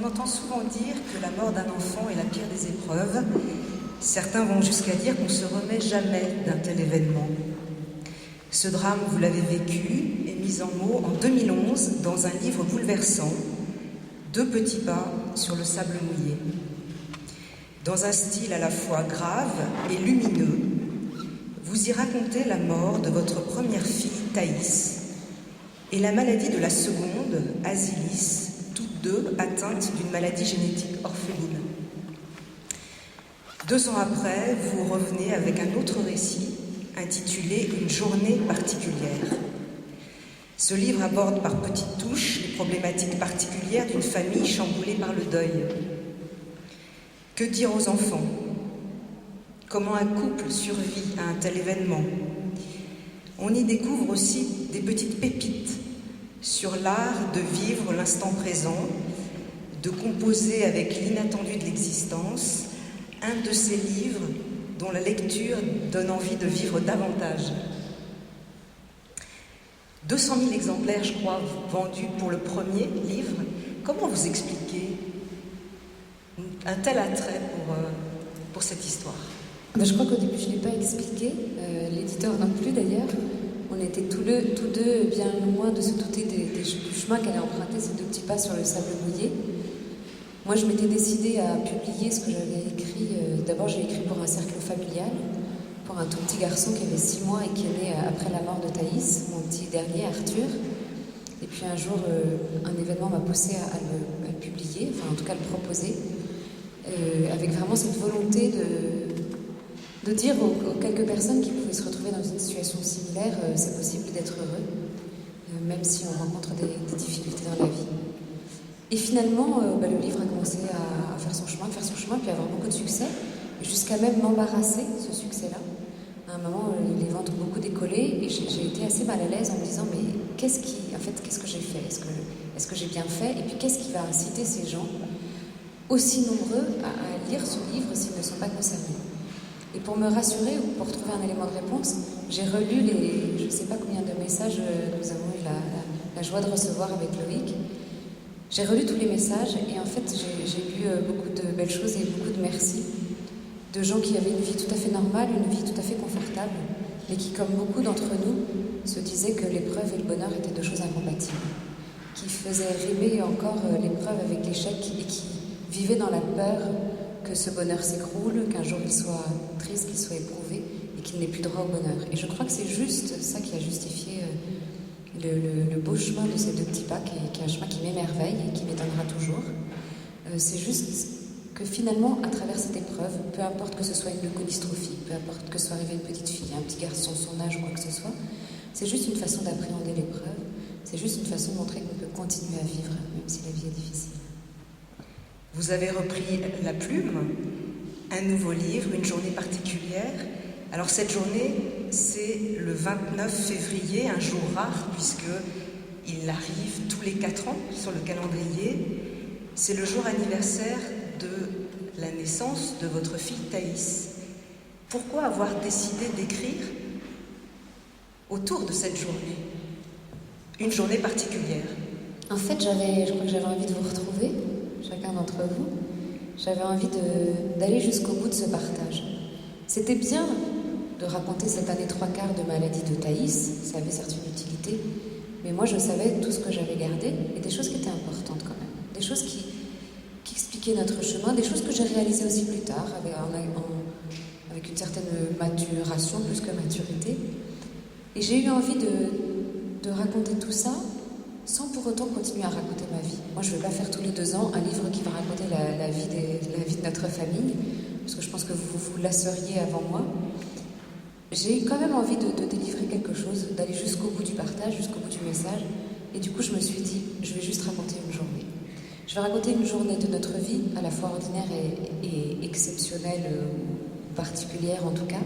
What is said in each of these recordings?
On entend souvent dire que la mort d'un enfant est la pire des épreuves. Certains vont jusqu'à dire qu'on ne se remet jamais d'un tel événement. Ce drame, vous l'avez vécu et mis en mots en 2011 dans un livre bouleversant, Deux petits pas sur le sable mouillé. Dans un style à la fois grave et lumineux, vous y racontez la mort de votre première fille, Thaïs, et la maladie de la seconde, Asilis, toutes deux atteintes d'une maladie génétique orpheline. 2 ans après, vous revenez avec un autre récit intitulé « Une journée particulière ». Ce livre aborde par petites touches les problématiques particulières d'une famille chamboulée par le deuil. Que dire aux enfants? Comment un couple survit à un tel événement? On y découvre aussi des petites pépites sur l'art de vivre l'instant présent, de composer avec l'inattendu de l'existence, un de ces livres dont la lecture donne envie de vivre davantage. 200 000 exemplaires, je crois, vendus pour le premier livre. Comment vous expliquez un tel attrait pour cette histoire? Je crois qu'au début, je ne l'ai pas expliqué, l'éditeur non plus d'ailleurs. On était tous deux bien loin de se douter du chemin qu'allait emprunter ces 2 petits pas sur le sable mouillé. Moi, je m'étais décidée à publier ce que j'avais écrit. D'abord, j'ai écrit pour un cercle familial, pour un tout petit garçon qui avait 6 mois et qui est né après la mort de Thaïs, mon petit dernier, Arthur. Et puis un jour, un événement m'a poussée à le publier, enfin en tout cas le proposer, avec vraiment cette volonté de dire aux quelques personnes qui pouvaient se retrouver dans une situation similaire, c'est possible d'être heureux, même si on rencontre des difficultés dans la vie. Et finalement, le livre a commencé à faire son chemin, puis à avoir beaucoup de succès, jusqu'à même m'embarrasser, ce succès-là. À un moment, les ventes ont beaucoup décollé, et j'ai été assez mal à l'aise en me disant, mais qu'est-ce que j'ai fait? Est-ce que j'ai bien fait? Et puis qu'est-ce qui va inciter ces gens, aussi nombreux, à lire ce livre s'ils ne sont pas concernés? Et pour me rassurer ou pour trouver un élément de réponse, j'ai relu je ne sais pas combien de messages nous avons eu la joie de recevoir avec Loïc. J'ai relu tous les messages et en fait j'ai lu beaucoup de belles choses et beaucoup de merci de gens qui avaient une vie tout à fait normale, une vie tout à fait confortable, mais qui, comme beaucoup d'entre nous, se disaient que l'épreuve et le bonheur étaient 2 choses incompatibles, qui faisaient rimer encore l'épreuve avec l'échec et qui vivaient dans la peur que ce bonheur s'écroule, qu'un jour il soit triste, qu'il soit éprouvé et qu'il n'ait plus droit au bonheur. Et je crois que c'est juste ça qui a justifié le beau chemin de ces 2 petits pas, qui est un chemin qui m'émerveille et qui m'étonnera toujours. C'est juste que finalement, à travers cette épreuve, peu importe que ce soit une leucodystrophie, peu importe que ce soit arrivé une petite fille, un petit garçon, son âge ou quoi que ce soit, c'est juste une façon d'appréhender l'épreuve, c'est juste une façon de montrer qu'on peut continuer à vivre, même si la vie est difficile. Vous avez repris la plume, un nouveau livre, une journée particulière. Alors cette journée, c'est le 29 février, un jour rare puisqu'il arrive tous les 4 ans sur le calendrier. C'est le jour anniversaire de la naissance de votre fille Thaïs. Pourquoi avoir décidé d'écrire autour de cette journée? Une journée particulière. En fait, je crois que j'avais envie de vous retrouver, chacun d'entre vous. J'avais envie d'aller jusqu'au bout de ce partage. C'était bien de raconter cette année 3/4 de maladie de Thaïs, ça avait certes une utilité, mais moi je savais tout ce que j'avais gardé et des choses qui étaient importantes quand même, des choses qui expliquaient notre chemin, des choses que j'ai réalisées aussi plus tard, avec une certaine maturation plus que maturité. Et j'ai eu envie de raconter tout ça sans pour autant continuer à raconter ma vie. Moi, je ne vais pas faire tous les 2 ans un livre qui va raconter la vie de notre famille, parce que je pense que vous lasseriez avant moi. J'ai eu quand même envie de délivrer quelque chose, d'aller jusqu'au bout du partage, jusqu'au bout du message. Et du coup, je me suis dit, je vais juste raconter une journée. Je vais raconter une journée de notre vie, à la fois ordinaire et exceptionnelle, ou particulière en tout cas.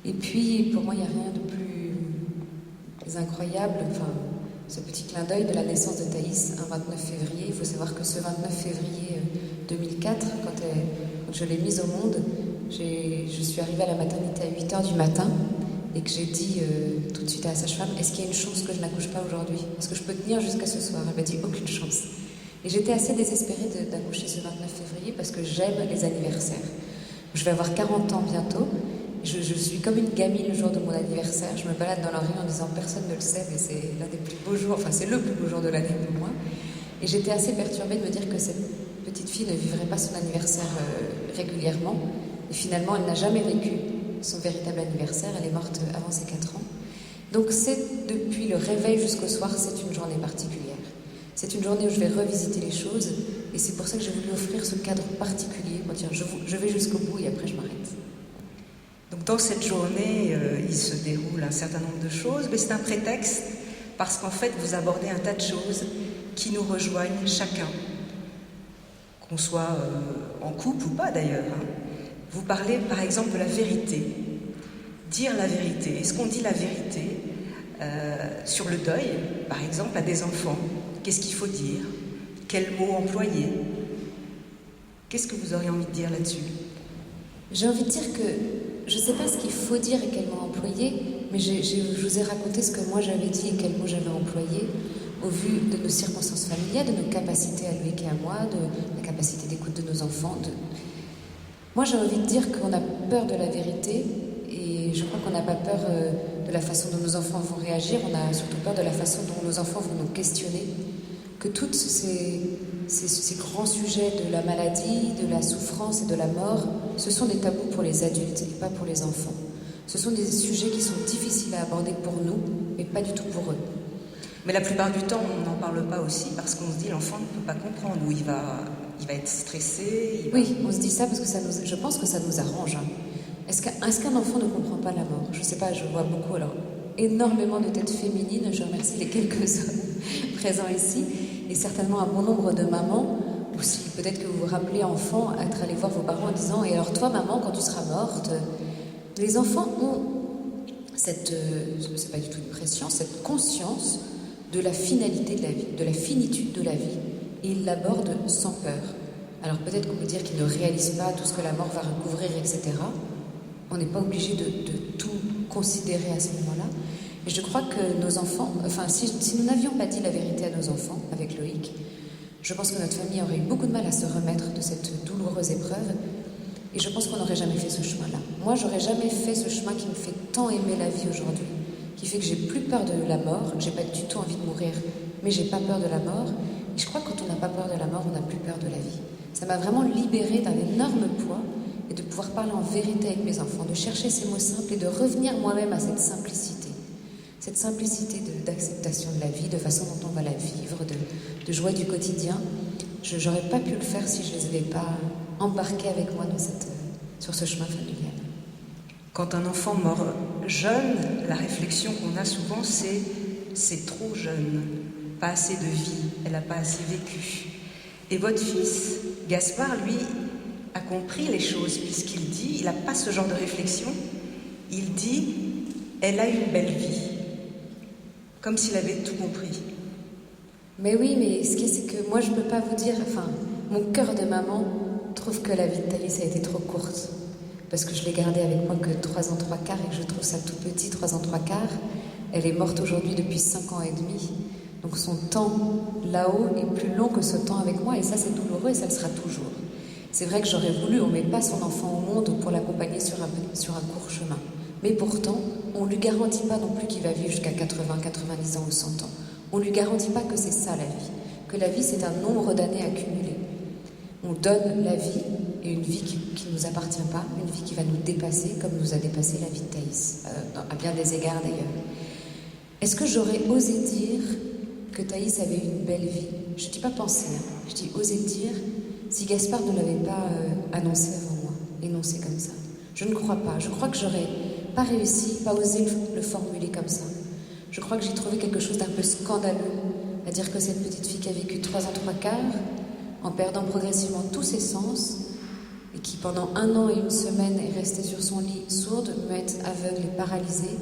Et puis, pour moi, il n'y a rien de plus incroyable, ce petit clin d'œil de la naissance de Thaïs, un 29 février. Il faut savoir que ce 29 février 2004, quand je l'ai mise au monde, je suis arrivée à la maternité à 8h du matin et que j'ai dit tout de suite à la sage-femme, est-ce qu'il y a une chance que je n'accouche pas aujourd'hui? Est-ce que je peux tenir jusqu'à ce soir? Elle m'a dit, aucune chance. Et j'étais assez désespérée d'accoucher ce 29 février parce que j'aime les anniversaires. Je vais avoir 40 ans bientôt. Je suis comme une gamine le jour de mon anniversaire. Je me balade dans la rue en disant personne ne le sait, mais c'est l'un des plus beaux jours, enfin c'est le plus beau jour de l'année pour moi. Et j'étais assez perturbée de me dire que cette petite fille ne vivrait pas son anniversaire régulièrement. Et finalement, elle n'a jamais vécu son véritable anniversaire. Elle est morte avant ses 4 ans. Donc c'est depuis le réveil jusqu'au soir, c'est une journée particulière. C'est une journée où je vais revisiter les choses. Et c'est pour ça que j'ai voulu offrir ce cadre particulier. Bon, tiens, je vais jusqu'au bout et après je m'arrête. Donc dans cette journée, il se déroule un certain nombre de choses, mais c'est un prétexte parce qu'en fait, vous abordez un tas de choses qui nous rejoignent chacun, qu'on soit en couple ou pas d'ailleurs. Vous parlez par exemple de la vérité, dire la vérité. Est-ce qu'on dit la vérité sur le deuil, par exemple, à des enfants? Qu'est-ce qu'il faut dire? Quels mots employer? Qu'est-ce que vous auriez envie de dire là-dessus? J'ai envie de dire que je ne sais pas ce qu'il faut dire et quels mots employer, mais je vous ai raconté ce que moi j'avais dit et quels mots j'avais employés au vu de nos circonstances familiales, de nos capacités à Loïc et à moi, de la capacité d'écoute de nos enfants. Moi j'ai envie de dire qu'on a peur de la vérité et je crois qu'on n'a pas peur de la façon dont nos enfants vont réagir, on a surtout peur de la façon dont nos enfants vont nous questionner. Que tous ces grands sujets de la maladie, de la souffrance et de la mort, ce sont des tabous pour les adultes et pas pour les enfants. Ce sont des sujets qui sont difficiles à aborder pour nous, mais pas du tout pour eux. Mais la plupart du temps, on n'en parle pas aussi parce qu'on se dit l'enfant ne peut pas comprendre, ou il va être stressé. Oui, on se dit ça parce que je pense que ça nous arrange. Est-ce qu'un enfant ne comprend pas la mort? Je ne sais pas, je vois beaucoup alors énormément de têtes féminines, je remercie les quelques hommes présents ici, et certainement un bon nombre de mamans, aussi peut-être que vous vous rappelez enfant, être allé voir vos parents en disant « Et alors toi maman, quand tu seras morte ?» Les enfants ont cette, c'est pas du tout une pression, cette conscience de la finalité de la vie, de la finitude de la vie, et ils l'abordent sans peur. Alors peut-être qu'on peut dire qu'ils ne réalisent pas tout ce que la mort va recouvrir, etc. On n'est pas obligé de tout considérer à ce moment-là. Et je crois que nos enfants, enfin si nous n'avions pas dit la vérité à nos enfants avec Loïc, je pense que notre famille aurait eu beaucoup de mal à se remettre de cette douloureuse épreuve. Et je pense qu'on n'aurait jamais fait ce chemin-là. Moi, j'aurais jamais fait ce chemin qui me fait tant aimer la vie aujourd'hui, qui fait que j'ai plus peur de la mort, j'ai pas du tout envie de mourir, mais j'ai pas peur de la mort. Et je crois que quand on n'a pas peur de la mort, on n'a plus peur de la vie. Ça m'a vraiment libérée d'un énorme poids et de pouvoir parler en vérité avec mes enfants, de chercher ces mots simples et de revenir moi-même à cette simplicité d'acceptation de la vie, de façon dont on va la vivre, de joie du quotidien. Je n'aurais pas pu le faire si je ne les avais pas embarqués avec moi sur ce chemin familial. Quand un enfant meurt jeune, la réflexion qu'on a souvent, c'est trop jeune, pas assez de vie, elle n'a pas assez vécu. Et votre fils, Gaspard, lui, a compris les choses, puisqu'il dit, il n'a pas ce genre de réflexion, il dit, elle a une belle vie, comme s'il avait tout compris. Mais oui, mais ce qui est, c'est que moi je ne peux pas vous dire, enfin, mon cœur de maman trouve que la vie de Thaïs a été trop courte, parce que je l'ai gardée avec moi que 3 ans 3 quarts et que je trouve ça tout petit, 3 ans 3 quarts. Elle est morte aujourd'hui depuis 5 ans et demi, donc son temps là-haut est plus long que ce temps avec moi, et ça c'est douloureux et ça le sera toujours. C'est vrai que j'aurais voulu, on ne met pas son enfant au monde pour l'accompagner sur un court chemin. Mais pourtant, on ne lui garantit pas non plus qu'il va vivre jusqu'à 80, 90 ans ou 100 ans. On ne lui garantit pas que c'est ça la vie, que la vie c'est un nombre d'années accumulées. On donne la vie, et une vie qui ne nous appartient pas, une vie qui va nous dépasser, comme nous a dépassé la vie de Thaïs, à bien des égards d'ailleurs. Est-ce que j'aurais osé dire que Thaïs avait une belle vie? Je ne dis pas penser, je dis oser dire si Gaspard ne l'avait pas annoncé avant moi, énoncé comme ça. Je ne crois pas. Je crois que j'aurais pas réussi, pas osé le formuler comme ça. Je crois que j'ai trouvé quelque chose d'un peu scandaleux à dire que cette petite fille qui a vécu 3 ans 3 quarts, en perdant progressivement tous ses sens, et qui pendant 1 an et 1 semaine est restée sur son lit sourde, muette, aveugle et paralysée,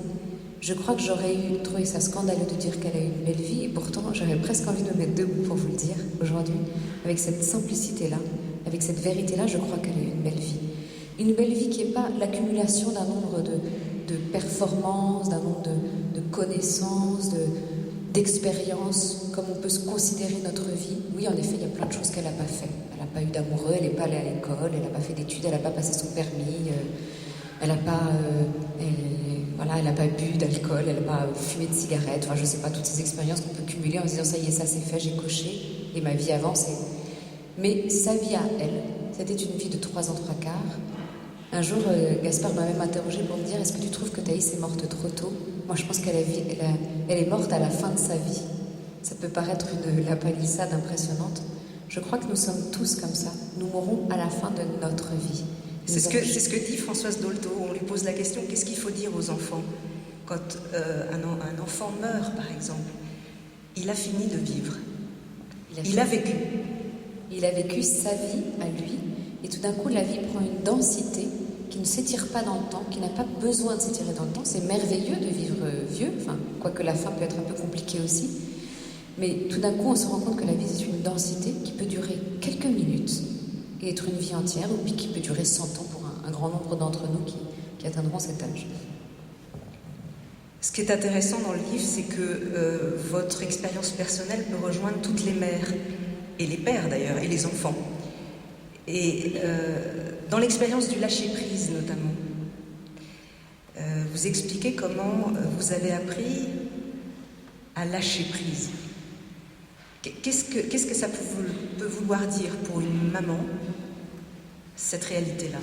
je crois que j'aurais trouvé ça scandaleux de dire qu'elle a eu une belle vie, et pourtant j'avais presque envie de me mettre debout pour vous le dire aujourd'hui, avec cette simplicité-là, avec cette vérité-là, je crois qu'elle a eu une belle vie. Une belle vie qui n'est pas l'accumulation d'un nombre de performances, d'un nombre de connaissances, d'expérience, comme on peut se considérer notre vie. Oui, en effet, il y a plein de choses qu'elle n'a pas fait. Elle n'a pas eu d'amoureux, elle n'est pas allée à l'école, elle n'a pas fait d'études, elle n'a pas passé son permis, elle n'a pas, elle n'a pas bu d'alcool, elle n'a pas fumé de cigarettes. Enfin, je ne sais pas, toutes ces expériences qu'on peut cumuler en se disant ça y est, ça c'est fait, j'ai coché et ma vie avance. Mais sa vie à elle, c'était une vie de 3 ans 3 quarts. Un jour, Gaspard m'a même interrogée pour me dire: est-ce que tu trouves que Thaïs est morte trop tôt? Moi, je pense qu'elle est morte à la fin de sa vie. Ça peut paraître la palissade impressionnante. Je crois que nous sommes tous comme ça. Nous mourrons à la fin de notre vie. C'est ce que dit Françoise Dolto. On lui pose la question: qu'est-ce qu'il faut dire aux enfants quand un enfant meurt, par exemple? Il a fini de vivre. Il a vécu. Il a vécu sa vie à lui. Et tout d'un coup, la vie prend une densité qui ne s'étire pas dans le temps, qui n'a pas besoin de s'étirer dans le temps. C'est merveilleux de vivre vieux, enfin, quoique la fin peut être un peu compliquée aussi. Mais tout d'un coup, on se rend compte que la vie, c'est une densité qui peut durer quelques minutes et être une vie entière, ou puis qui peut durer 100 ans pour un grand nombre d'entre nous qui atteindront cet âge. Ce qui est intéressant dans le livre, c'est que votre expérience personnelle peut rejoindre toutes les mères, et les pères d'ailleurs, et les enfants. Et dans l'expérience du lâcher-prise notamment, vous expliquez comment vous avez appris à lâcher prise. Qu'est-ce que ça peut vouloir dire pour une maman, cette réalité-là?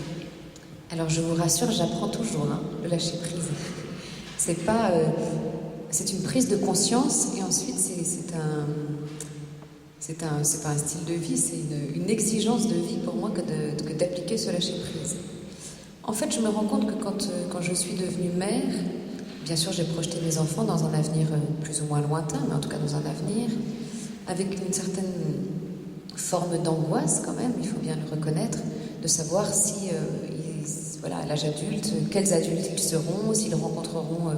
Alors je vous rassure, j'apprends toujours le lâcher-prise. C'est une prise de conscience, et ensuite c'est pas un style de vie, c'est une exigence de vie pour moi que d'appliquer ce lâcher-prise. En fait, je me rends compte que quand je suis devenue mère, bien sûr j'ai projeté mes enfants dans un avenir plus ou moins lointain, mais en tout cas dans un avenir, avec une certaine forme d'angoisse quand même, il faut bien le reconnaître, de savoir si, à l'âge adulte, quels adultes ils seront, s'ils rencontreront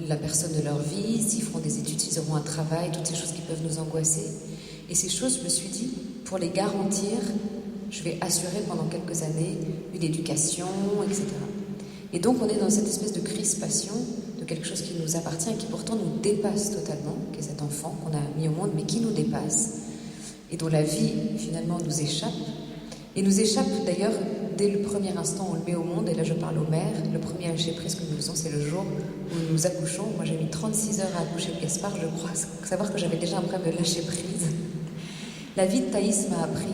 la personne de leur vie, s'ils feront des études, s'ils auront un travail, toutes ces choses qui peuvent nous angoisser. Et ces choses, je me suis dit, pour les garantir, je vais assurer pendant quelques années une éducation, etc. Et donc on est dans cette espèce de crispation de quelque chose qui nous appartient et qui pourtant nous dépasse totalement, qui est cet enfant qu'on a mis au monde, mais qui nous dépasse, et dont la vie, finalement, nous échappe. Et nous échappe d'ailleurs dès le premier instant où on le met au monde, et là je parle aux mères. Le premier lâcher-prise que nous faisons, c'est le jour où nous accouchons. Moi j'ai mis 36 heures à accoucher de Gaspard, je crois, savoir que j'avais déjà un problème de lâcher-prise. La vie de Thaïs m'a appris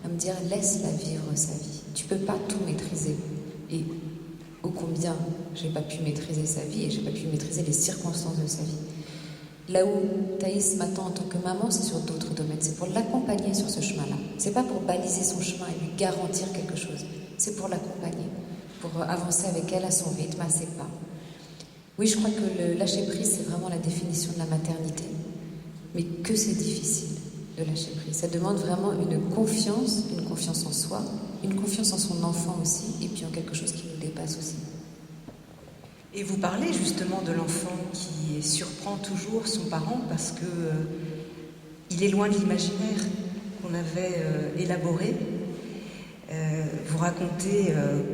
à me dire: laisse-la vivre sa vie. Tu peux pas tout maîtriser. Et ô combien j'ai pas pu maîtriser sa vie, et j'ai pas pu maîtriser les circonstances de sa vie. Là où Thaïs m'attend en tant que maman, c'est sur d'autres domaines. C'est pour l'accompagner sur ce chemin-là. C'est pas pour baliser son chemin et lui garantir quelque chose. C'est pour l'accompagner, pour avancer avec elle à son rythme, à ses pas. Oui, je crois que le lâcher-prise, c'est vraiment la définition de la maternité. Mais que c'est difficile de lâcher prise. Ça demande vraiment une confiance en soi, une confiance en son enfant aussi, et puis en quelque chose qui nous dépasse aussi. Et vous parlez justement de l'enfant qui surprend toujours son parent parce que il est loin de l'imaginaire qu'on avait élaboré. Vous racontez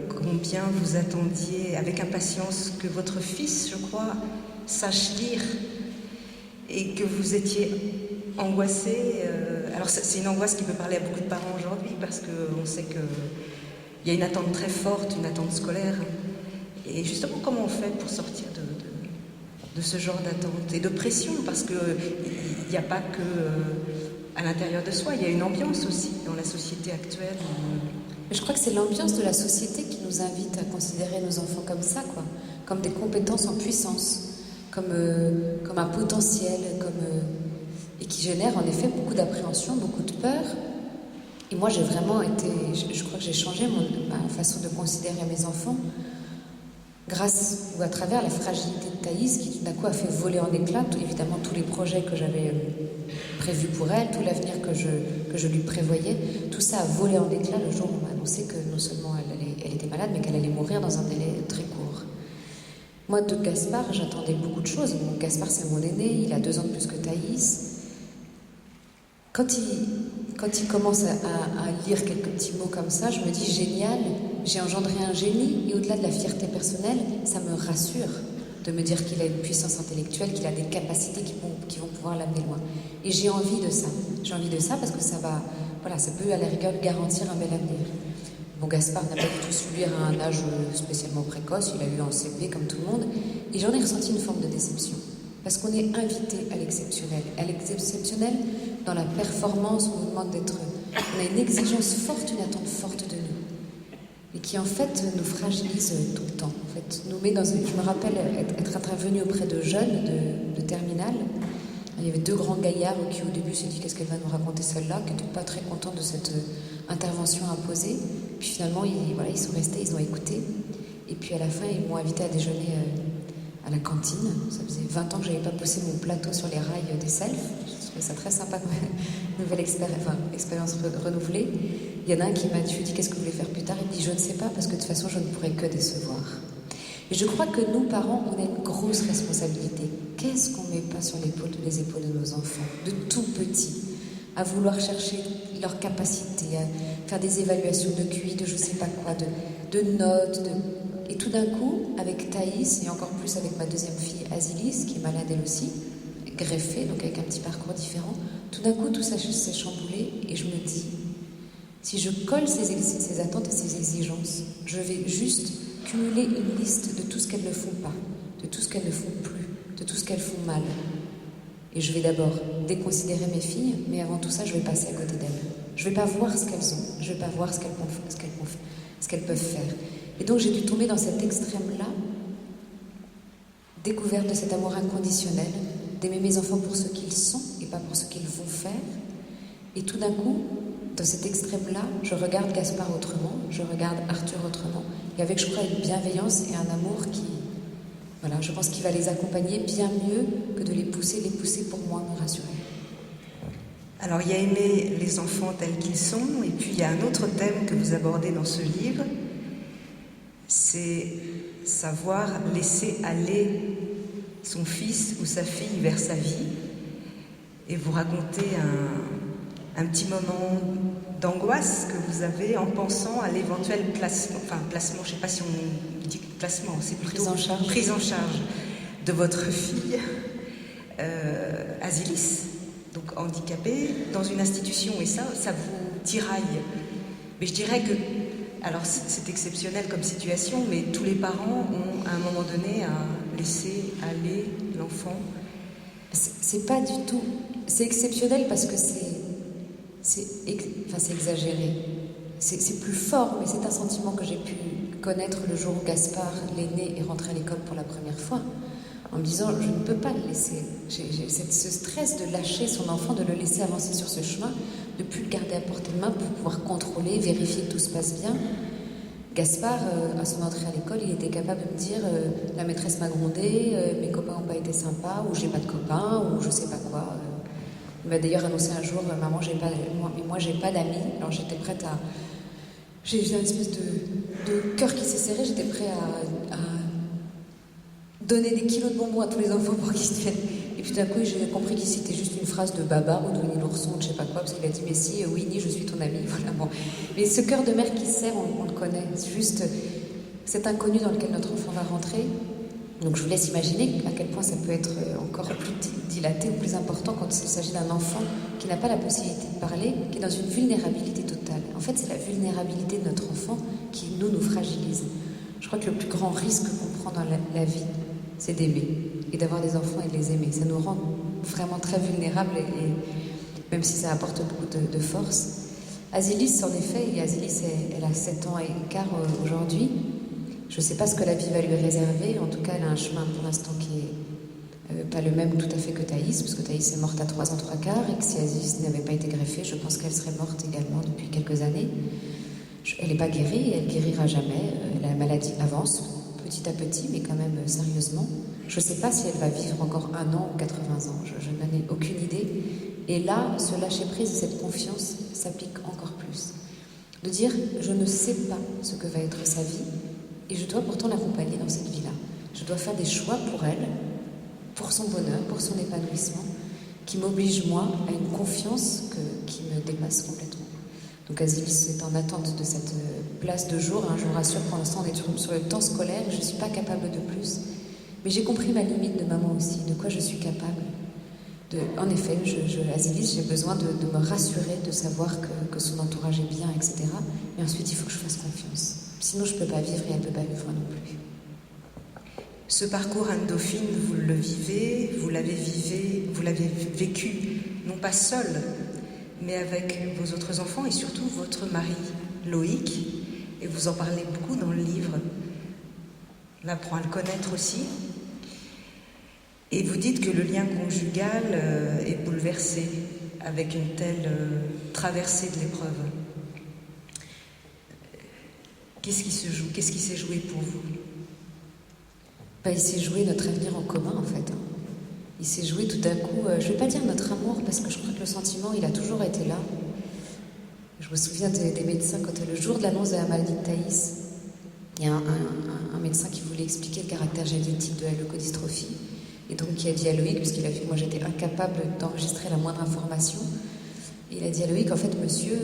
combien vous attendiez avec impatience que votre fils, je crois, sache lire, et que vous étiez angoissée. Alors c'est une angoisse qui peut parler à beaucoup de parents aujourd'hui, parce qu'on sait qu'il y a une attente très forte, une attente scolaire. Et justement, comment on fait pour sortir de ce genre d'attente et de pression? Parce qu'il n'y a pas que à l'intérieur de soi, il y a une ambiance aussi dans la société actuelle. Je crois que c'est l'ambiance de la société qui nous invite à considérer nos enfants comme ça, quoi, comme des compétences en puissance, comme un potentiel, et qui génère en effet beaucoup d'appréhension, beaucoup de peur. Et moi, j'ai vraiment été... Je crois que j'ai changé ma façon de considérer mes enfants grâce ou à travers la fragilité de Thaïs, qui tout d'un coup a fait voler en éclats, évidemment, tous les projets que j'avais prévus pour elle, tout l'avenir que je lui prévoyais. Tout ça a volé en éclats le jour où on m'a annoncé que non seulement elle était malade, mais qu'elle allait mourir dans un délai très court. Moi, de Gaspard, j'attendais beaucoup de choses. Bon, Gaspard, c'est mon aîné, il a 2 ans de plus que Thaïs. Quand il commence à lire quelques petits mots comme ça, je me dis génial, j'ai engendré un génie, et au-delà de la fierté personnelle, ça me rassure. de me dire qu'il a une puissance intellectuelle, qu'il a des capacités qui vont pouvoir l'amener loin. Et j'ai envie de ça. J'ai envie de ça parce que ça peut à la rigueur garantir un bel avenir. Bon, Gaspard n'a pas du tout su lire à un âge spécialement précoce, il a lu en CP comme tout le monde, et j'en ai ressenti une forme de déception. Parce qu'on est invité à l'exceptionnel. À l'exceptionnel, dans la performance, on nous demande d'être... On a une exigence forte, une attente forte de nous. Et qui, en fait, nous fragilise tout le temps. En fait, nous met dans une... Je me rappelle être intervenue auprès de jeunes de terminale. Il y avait 2 grands gaillards qui, au début, se dit qu'est-ce qu'elle va nous raconter celle-là, qui n'étaient pas très contents de cette intervention imposée. Puis finalement, ils sont restés, ils ont écouté. Et puis à la fin, ils m'ont invité à déjeuner à la cantine. Ça faisait 20 ans que je n'avais pas poussé mon plateau sur les rails des selfs. Je trouvais ça très sympa comme nouvelle expérience renouvelée. Il y en a un qui m'a dit qu'est-ce que vous voulez faire plus tard? Il me dit je ne sais pas parce que de toute façon je ne pourrais que décevoir. Et je crois que nous, parents, on a une grosse responsabilité. Qu'est-ce qu'on ne met pas sur les épaules de nos enfants, de tout petits, à vouloir chercher leurs capacités, à faire des évaluations de QI, de je ne sais pas quoi, de notes. Et tout d'un coup, avec Thaïs, et encore plus avec ma deuxième fille, Azilis, qui est malade elle aussi, greffée, donc avec un petit parcours différent, tout d'un coup, tout ça s'est chamboulé et je me dis, si je colle ces attentes et ces exigences, je vais juste cumuler une liste de tout ce qu'elles ne font pas, de tout ce qu'elles ne font plus, de tout ce qu'elles font mal. Et je vais d'abord déconsidérer mes filles, mais avant tout ça, je vais passer à côté d'elles. Je ne vais pas voir ce qu'elles ont, je ne vais pas voir ce qu'elles peuvent faire. Et donc j'ai dû tomber dans cet extrême-là, découverte de cet amour inconditionnel, d'aimer mes enfants pour ce qu'ils sont et pas pour ce qu'ils vont faire. Et tout d'un coup, dans cet extrême-là, je regarde Gaspard autrement, je regarde Arthur autrement, et avec, je crois, une bienveillance et un amour qui... Voilà, je pense qu'il va les accompagner bien mieux que de les pousser pour moi, me rassurer. Alors, il y a aimer les enfants tels qu'ils sont, et puis il y a un autre thème que vous abordez dans ce livre, c'est savoir laisser aller son fils ou sa fille vers sa vie, et vous racontez un petit moment d'angoisse que vous avez en pensant à l'éventuel placement, je ne sais pas si on dit placement, c'est plutôt prise en charge de votre fille, Azilis, donc handicapée, dans une institution, et ça vous tiraille. Mais je dirais que, alors c'est exceptionnel comme situation, mais tous les parents ont à un moment donné à laisser aller l'enfant. C'est pas du tout... C'est exceptionnel parce que c'est exagéré. C'est plus fort, mais c'est un sentiment que j'ai pu connaître le jour où Gaspard, l'aîné, est rentré à l'école pour la première fois, en me disant je ne peux pas le laisser. J'ai ce stress de lâcher son enfant, de le laisser avancer sur ce chemin, de ne plus le garder à portée de main pour pouvoir contrôler, vérifier que tout se passe bien. Gaspard, à son entrée à l'école, il était capable de me dire la maîtresse m'a grondé, mes copains n'ont pas été sympas, ou j'ai pas de copains, ou je sais pas quoi. Il m'a d'ailleurs annoncé un jour, maman, moi j'ai pas d'amis. Alors j'étais prête à... J'ai eu une espèce de cœur qui s'est serré, j'étais prête à donner des kilos de bonbons à tous les enfants pour qu'ils se tiennent. Et puis tout d'un coup, j'ai compris que c'était juste une phrase de Babar ou de Winnie l'ourson, je sais pas quoi, parce qu'il a dit mais si, Winnie, je suis ton ami. Voilà, bon. Mais ce cœur de mère qui se serre, on le connaît. C'est juste cet inconnu dans lequel notre enfant va rentrer. Donc je vous laisse imaginer à quel point ça peut être encore plus dilaté ou plus important quand il s'agit d'un enfant qui n'a pas la possibilité de parler, qui est dans une vulnérabilité totale. En fait, c'est la vulnérabilité de notre enfant qui, nous fragilise. Je crois que le plus grand risque qu'on prend dans la vie, c'est d'aimer et d'avoir des enfants et de les aimer. Ça nous rend vraiment très vulnérables et même si ça apporte beaucoup de force. Azilis, en effet, elle a 7 ans et quart aujourd'hui. Je ne sais pas ce que la vie va lui réserver. En tout cas, elle a un chemin pour l'instant qui est pas le même tout à fait que Thaïs, parce que Thaïs est morte à 3 ans 3 quarts, et que si Azilis n'avait pas été greffée, je pense qu'elle serait morte également depuis quelques années. Elle n'est pas guérie, et elle guérira jamais. La maladie avance petit à petit, mais quand même sérieusement. Je ne sais pas si elle va vivre encore 1 an ou 80 ans. Je n'en ai aucune idée. Et là, ce lâcher-prise et cette confiance s'applique encore plus. De dire, je ne sais pas ce que va être sa vie, et je dois pourtant l'accompagner dans cette vie-là. Je dois faire des choix pour elle, pour son bonheur, pour son épanouissement, qui m'obligent, moi, à une confiance qui me dépasse complètement. Donc Azilis est en attente de cette place de jour. Je vous rassure, pour l'instant, on est sur le temps scolaire. Je ne suis pas capable de plus. Mais j'ai compris ma limite de maman aussi, de quoi je suis capable. En effet, Azilis, j'ai besoin de me rassurer, de savoir que son entourage est bien, etc. Mais ensuite, il faut que je fasse confiance. Sinon, je ne peux pas vivre et elle ne peut pas vivre non plus. Ce parcours Anne-Dauphine, vous le vivez, vous l'avez vécu, non pas seul, mais avec vos autres enfants et surtout votre mari, Loïc. Et vous en parlez beaucoup dans le livre. On apprend à le connaître aussi. Et vous dites que le lien conjugal est bouleversé avec une telle traversée de l'épreuve. Qu'est-ce qui se joue? Qu'est-ce qui s'est joué pour vous? Il s'est joué notre avenir en commun, en fait. Il s'est joué tout d'un coup, je ne vais pas dire notre amour, parce que je crois que le sentiment, il a toujours été là. Je me souviens des médecins, quand le jour de l'annonce de la maladie de Thaïs, il y a un médecin qui voulait expliquer le caractère génétique de la leucodystrophie. Et donc, il a dit à Loïc, puisqu'il a vu que moi j'étais incapable d'enregistrer la moindre information, il a dit à Loïc, en fait, monsieur,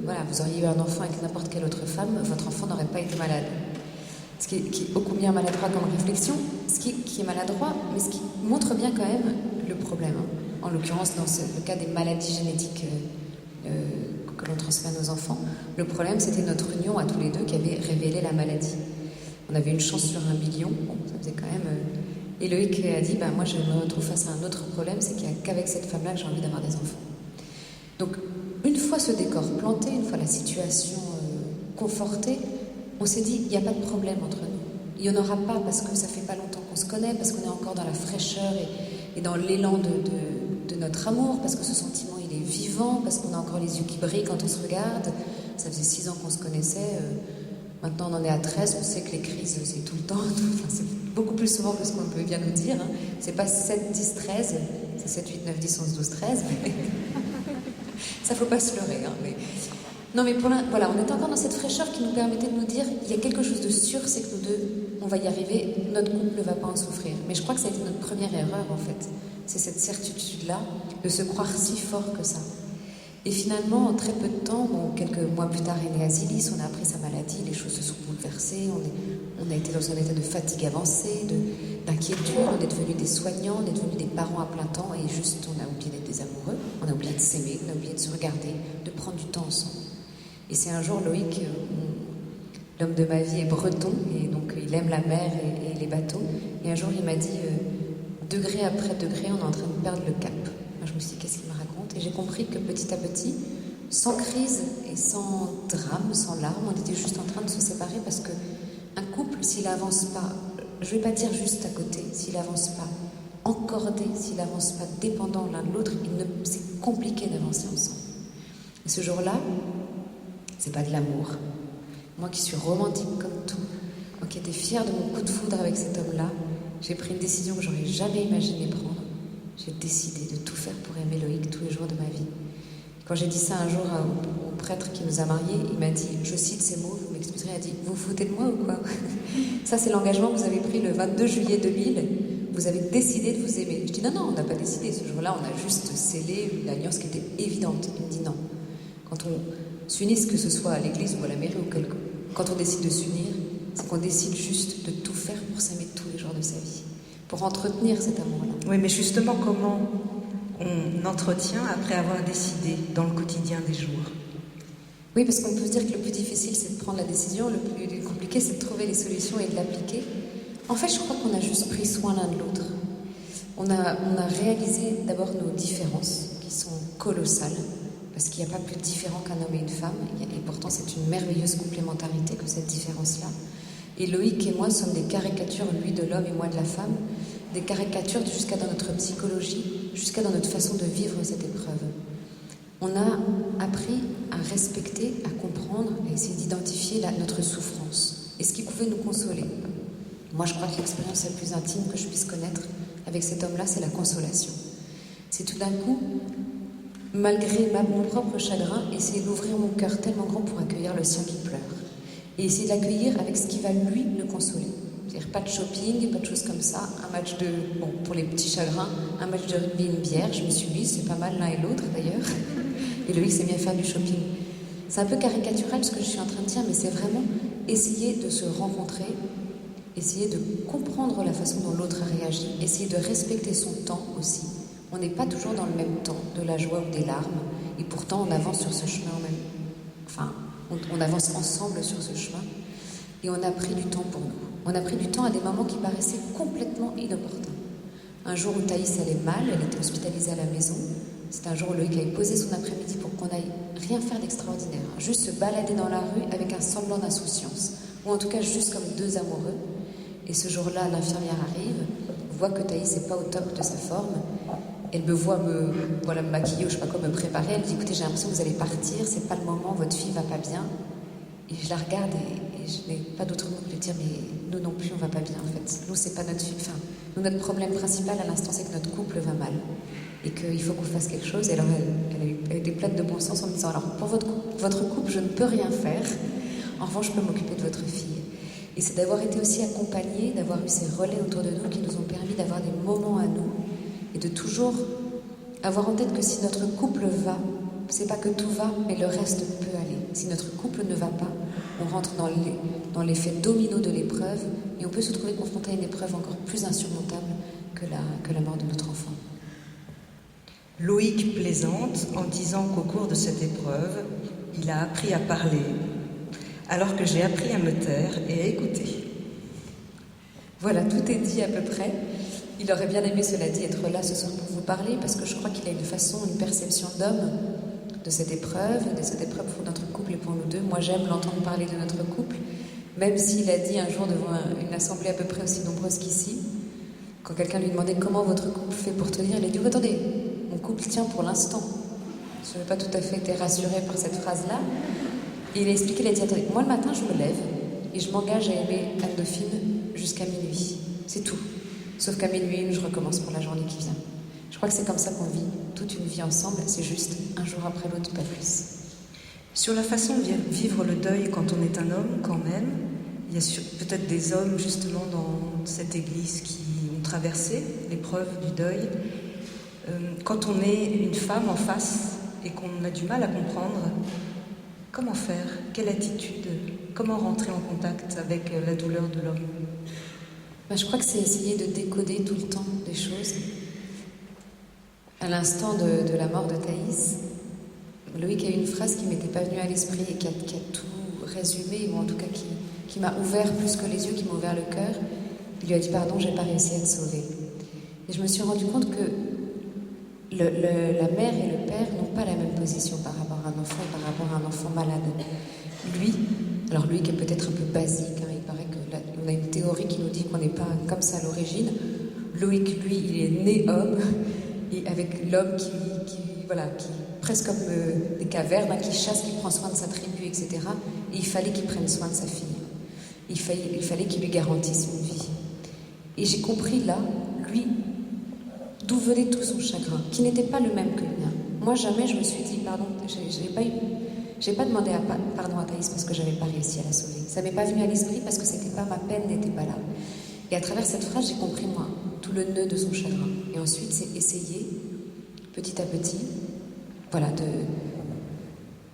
voilà, vous auriez eu un enfant avec n'importe quelle autre femme, votre enfant n'aurait pas été malade. Ce qui est ô combien maladroit comme réflexion, ce qui est maladroit, mais ce qui montre bien quand même le problème. En l'occurrence, dans le cas des maladies génétiques que l'on transmet à nos enfants, le problème, c'était notre union à tous les deux qui avait révélé la maladie. On avait une chance sur 1 million, bon, ça faisait quand même... Et Loïc a dit, moi je me retrouve face à un autre problème, c'est qu'il n'y a qu'avec cette femme-là que j'ai envie d'avoir des enfants. Donc, une fois ce décor planté, une fois la situation confortée, on s'est dit, il n'y a pas de problème entre nous. Il n'y en aura pas parce que ça fait pas longtemps qu'on se connaît, parce qu'on est encore dans la fraîcheur et dans l'élan de notre amour, parce que ce sentiment, il est vivant, parce qu'on a encore les yeux qui brillent quand on se regarde. Ça faisait 6 ans qu'on se connaissait. Maintenant, on en est à 13. On sait que les crises, c'est tout le temps. C'est beaucoup plus souvent que ce qu'on peut bien nous dire. C'est pas 7, 10, 13. C'est 7, 8, 9, 10, 11, 12, 13. Ça, faut pas se leurrer. Mais... Non, mais voilà, on est encore dans cette fraîcheur qui nous permettait de nous dire il y a quelque chose de sûr, c'est que nous deux, on va y arriver, notre couple ne va pas en souffrir. Mais je crois que ça a été notre première erreur, en fait. C'est cette certitude-là, de se croire si fort que ça. Et finalement, en très peu de temps, quelques mois plus tard est né Azilis, on a appris sa maladie, les choses se sont bouleversées, on a été dans un état de fatigue avancée, d'inquiétude, on est devenus des soignants, on est devenus des parents à plein temps, et juste, on a oublié d'être des amoureux, on a oublié de s'aimer, on a oublié de se regarder, de prendre du temps ensemble. Et c'est un jour, Loïc, l'homme de ma vie est breton, et donc il aime la mer et les bateaux, et un jour il m'a dit, degré après degré, on est en train de perdre le cap. Moi, je me suis dit, qu'est-ce qu'il me raconte? Et j'ai compris que petit à petit, sans crise et sans drame, sans larmes, on était juste en train de se séparer parce qu'un couple, s'il n'avance pas, je ne vais pas dire juste à côté, s'il n'avance pas encordé, s'il n'avance pas dépendant l'un de l'autre, c'est compliqué d'avancer ensemble. Et ce jour-là, c'est pas de l'amour. Moi qui suis romantique comme tout, moi qui étais fière de mon coup de foudre avec cet homme-là, j'ai pris une décision que j'aurais jamais imaginé prendre. J'ai décidé de tout faire pour aimer Loïc tous les jours de ma vie. Quand j'ai dit ça un jour au prêtre qui nous a mariés, il m'a dit, je cite ces mots, vous m'excuserez, il a dit, vous vous foutez de moi ou quoi? Ça, c'est l'engagement que vous avez pris le 22 juillet 2000. Vous avez décidé de vous aimer. Je dis, non, on n'a pas décidé. Ce jour-là, on a juste scellé une alliance qui était évidente. Il me dit, non. Quand on s'unisse, que ce soit à l'église ou à la mairie ou quand on décide de s'unir, c'est qu'on décide juste de tout faire pour s'aimer tous les jours de sa vie, pour entretenir cet amour-là. Oui, mais justement, comment on entretient après avoir décidé dans le quotidien des jours? Oui, parce qu'on peut se dire que le plus difficile, c'est de prendre la décision, le plus compliqué, c'est de trouver les solutions et de l'appliquer. En fait, je crois qu'on a juste pris soin l'un de l'autre. On a réalisé d'abord nos différences, qui sont colossales, parce qu'il n'y a pas plus différent qu'un homme et une femme, et pourtant c'est une merveilleuse complémentarité que cette différence-là. Et Loïc et moi sommes des caricatures, lui de l'homme et moi de la femme, des caricatures jusqu'à dans notre psychologie, jusqu'à dans notre façon de vivre cette épreuve. On a appris à respecter, à comprendre, à essayer d'identifier notre souffrance et ce qui pouvait nous consoler. Moi, je crois que l'expérience la plus intime que je puisse connaître avec cet homme-là, c'est la consolation. C'est tout d'un coup, malgré mon propre chagrin, essayer d'ouvrir mon cœur tellement grand pour accueillir le sien qui pleure. Et essayer de l'accueillir avec ce qui va lui le consoler. C'est-à-dire pas de shopping, pas de choses comme ça, un match de, pour les petits chagrins, un match de rugby, une bière, je me suis mise, c'est pas mal l'un et l'autre d'ailleurs. Et Loïc sait bien faire du shopping. C'est un peu caricatural ce que je suis en train de dire, mais c'est vraiment essayer de se rencontrer essayer de comprendre la façon dont l'autre a réagi, essayer de respecter son temps aussi. On n'est pas toujours dans le même temps, de la joie ou des larmes, et pourtant on avance sur ce chemin même. Enfin, on avance ensemble sur ce chemin, et on a pris du temps pour nous. On a pris du temps à des moments qui paraissaient complètement inopportuns. Un jour où Thaïs allait mal, elle était hospitalisée à la maison. C'était un jour où Loïc avait posé son après-midi pour qu'on aille rien faire d'extraordinaire, juste se balader dans la rue avec un semblant d'insouciance, ou en tout cas juste comme deux amoureux. Et ce jour-là, l'infirmière arrive, voit que Thaïs n'est pas au top de sa forme. Elle me voit me maquiller ou je sais pas quoi, me préparer. Elle dit, écoutez, j'ai l'impression que vous allez partir, c'est pas le moment, votre fille va pas bien. Et je la regarde et je n'ai pas d'autre mot que de dire, mais nous non plus, on va pas bien en fait. Nous, c'est pas notre fille. Enfin, nous, notre problème principal à l'instant, c'est que notre couple va mal. Et qu'il faut qu'on fasse quelque chose. Et alors, elle était pleine de bon sens en me disant, alors, pour votre couple, je ne peux rien faire. En revanche, je peux m'occuper de votre fille. Et c'est d'avoir été aussi accompagnés, d'avoir eu ces relais autour de nous qui nous ont permis d'avoir des moments à nous et de toujours avoir en tête que si notre couple va, c'est pas que tout va, mais le reste peut aller. Si notre couple ne va pas, on rentre dans l'effet domino de l'épreuve et on peut se trouver confronté à une épreuve encore plus insurmontable que la mort de notre enfant. Loïc plaisante en disant qu'au cours de cette épreuve, il a appris à parler, alors que j'ai appris à me taire et à écouter. Voilà, tout est dit à peu près. Il aurait bien aimé, cela dit, être là ce soir pour vous parler, parce que je crois qu'il a une perception d'homme de cette épreuve pour notre couple et pour nous deux. Moi, j'aime l'entendre parler de notre couple, même s'il a dit un jour devant une assemblée à peu près aussi nombreuse qu'ici, quand quelqu'un lui demandait comment votre couple fait pour tenir, il a dit, oh, attendez, mon couple tient pour l'instant. Je n'ai pas tout à fait été rassurée par cette phrase-là. Et il a expliqué, il a dit, attendez, moi le matin je me lève et je m'engage à aimer Anne-Dauphine jusqu'à minuit. C'est tout. Sauf qu'à minuit, je recommence pour la journée qui vient. Je crois que c'est comme ça qu'on vit toute une vie ensemble, c'est juste un jour après l'autre, pas plus. Sur la façon de vivre le deuil quand on est un homme, quand même, il y a peut-être des hommes justement dans cette église qui ont traversé l'épreuve du deuil. Quand on est une femme en face et qu'on a du mal à comprendre, comment faire? Quelle attitude? Comment rentrer en contact avec la douleur de l'homme? Je crois que c'est essayer de décoder tout le temps des choses. À l'instant de la mort de Thaïs, Loïc a eu une phrase qui ne m'était pas venue à l'esprit et qui a tout résumé, ou en tout cas qui m'a ouvert plus que les yeux, qui m'a ouvert le cœur. Il lui a dit, pardon, j'ai pas réussi à te sauver. Et je me suis rendu compte que la mère et le père n'ont pas la même position par rapport à un enfant et par rapport à un enfant malade. Lui qui est peut-être un peu basique, hein, il paraît qu'on a une théorie qui nous dit qu'on n'est pas comme ça à l'origine. Loïc, lui, il est né homme, et avec l'homme qui presque comme des cavernes, hein, qui chasse, qui prend soin de sa tribu, etc. Et il fallait qu'il prenne soin de sa fille. Il fallait qu'il lui garantisse une vie. Et j'ai compris là, lui, d'où venait tout son chagrin, qui n'était pas le même que le mien. Moi, jamais je me suis dit, pardon, j'ai pas demandé pardon à Thaïs parce que j'avais pas réussi à la sauver. Ça m'est pas venu à l'esprit parce que c'était pas ma peine, n'était pas là. Et à travers cette phrase, j'ai compris, moi, tout le nœud de son chagrin. Et ensuite, c'est essayer, petit à petit, voilà,